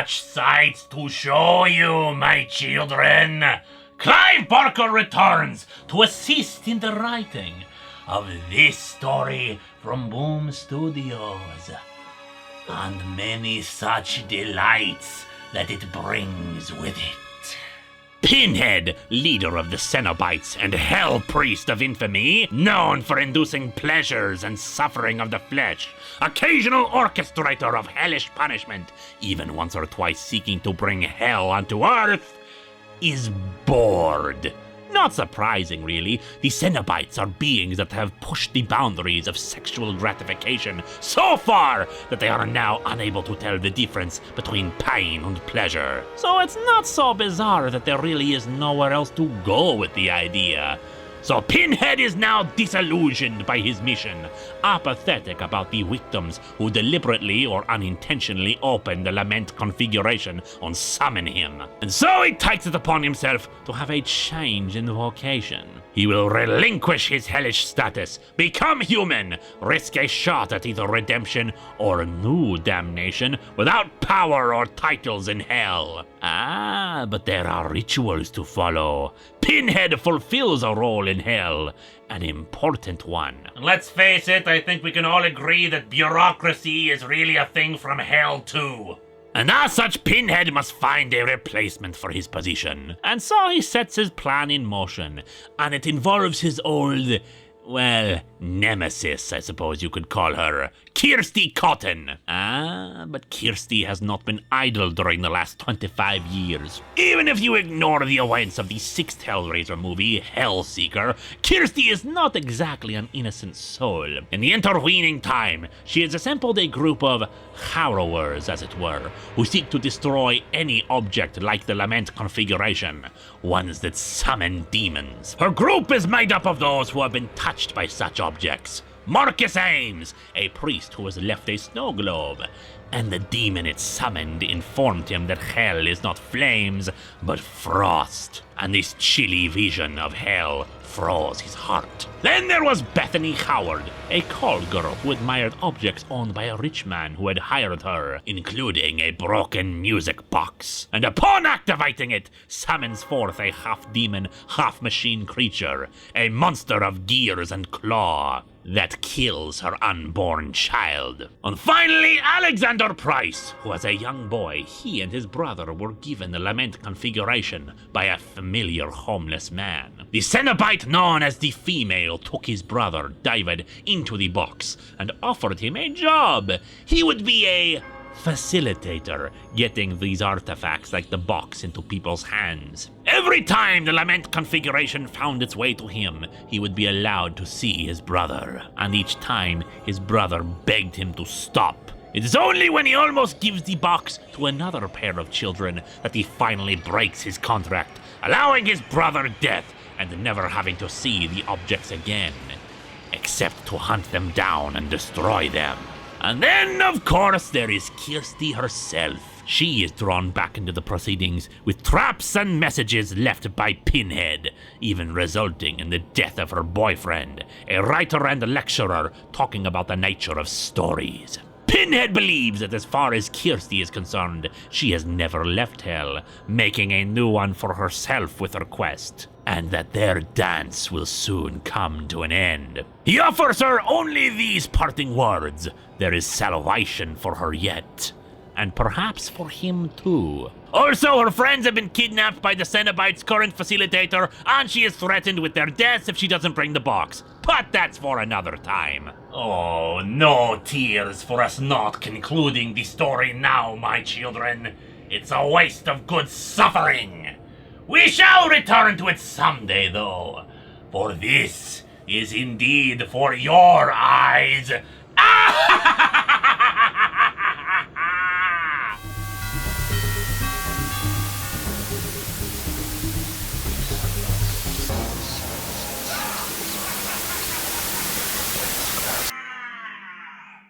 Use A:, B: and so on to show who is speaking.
A: much sights to show you, my children. Clive Barker returns to assist in the writing of this story from Boom Studios, and many such delights that it brings with it. Pinhead, leader of the Cenobites and Hell Priest of Infamy, known for inducing pleasures and suffering of the flesh, occasional orchestrator of hellish punishment, even once or twice seeking to bring hell onto Earth, is bored. Not surprising, really. The Cenobites are beings that have pushed the boundaries of sexual gratification so far that they are now unable to tell the difference between pain and pleasure. So it's not so bizarre that there really is nowhere else to go with the idea. So Pinhead is now disillusioned by his mission, apathetic about the victims who deliberately or unintentionally open the lament configuration and summon him. And so he takes it upon himself to have a change in vocation. He will relinquish his hellish status, become human, risk a shot at either redemption or new damnation without power or titles in hell. Ah, but there are rituals to follow. Pinhead fulfills a role in hell, an important one. Let's face it, I think we can all agree that bureaucracy is really a thing from hell too. And as such, Pinhead must find a replacement for his position. And so he sets his plan in motion, and it involves his old, well, nemesis, I suppose you could call her, Kirsty Cotton. Ah, but Kirsty has not been idle during the last 25 years. Even if you ignore the events of the 6th Hellraiser movie, Hellseeker, Kirsty is not exactly an innocent soul. In the intervening time, she has assembled a group of harrowers, as it were, who seek to destroy any object like the Lament configuration, ones that summon demons. Her group is made up of those who have been touched by such objects. Marcus Ames, a priest who has left a snow globe, and the demon it summoned informed him that hell is not flames, but frost, and this chilly vision of hell froze his heart. Then there was Bethany Howard, a call girl who admired objects owned by a rich man who had hired her, including a broken music box, and upon activating it, summons forth a half-demon, half-machine creature, a monster of gears and claw, that kills her unborn child. And finally, Alexander Price, who as a young boy, he and his brother were given the Lament configuration by a familiar homeless man. The Cenobite known as the Female took his brother, David, into the box and offered him a job. He would be a facilitator, getting these artifacts like the box into people's hands. Every time the Lament configuration found its way to him, he would be allowed to see his brother, and each time his brother begged him to stop. It is only when he almost gives the box to another pair of children that he finally breaks his contract, allowing his brother death and never having to see the objects again, except to hunt them down and destroy them. And then, of course, there is Kirsty herself. She is drawn back into the proceedings with traps and messages left by Pinhead, even resulting in the death of her boyfriend, a writer and lecturer talking about the nature of stories. Pinhead believes that as far as Kirsty is concerned, she has never left hell, making a new one for herself with her quest, and that their dance will soon come to an end. He offers her only these parting words: there is salvation for her yet, and perhaps for him too. Also, her friends have been kidnapped by the Cenobites' current facilitator, and she is threatened with their deaths if she doesn't bring the box. But that's for another time. Oh, no tears for us not concluding the story now, my children. It's a waste of good suffering. We shall return to it someday, though, for this is indeed for your eyes.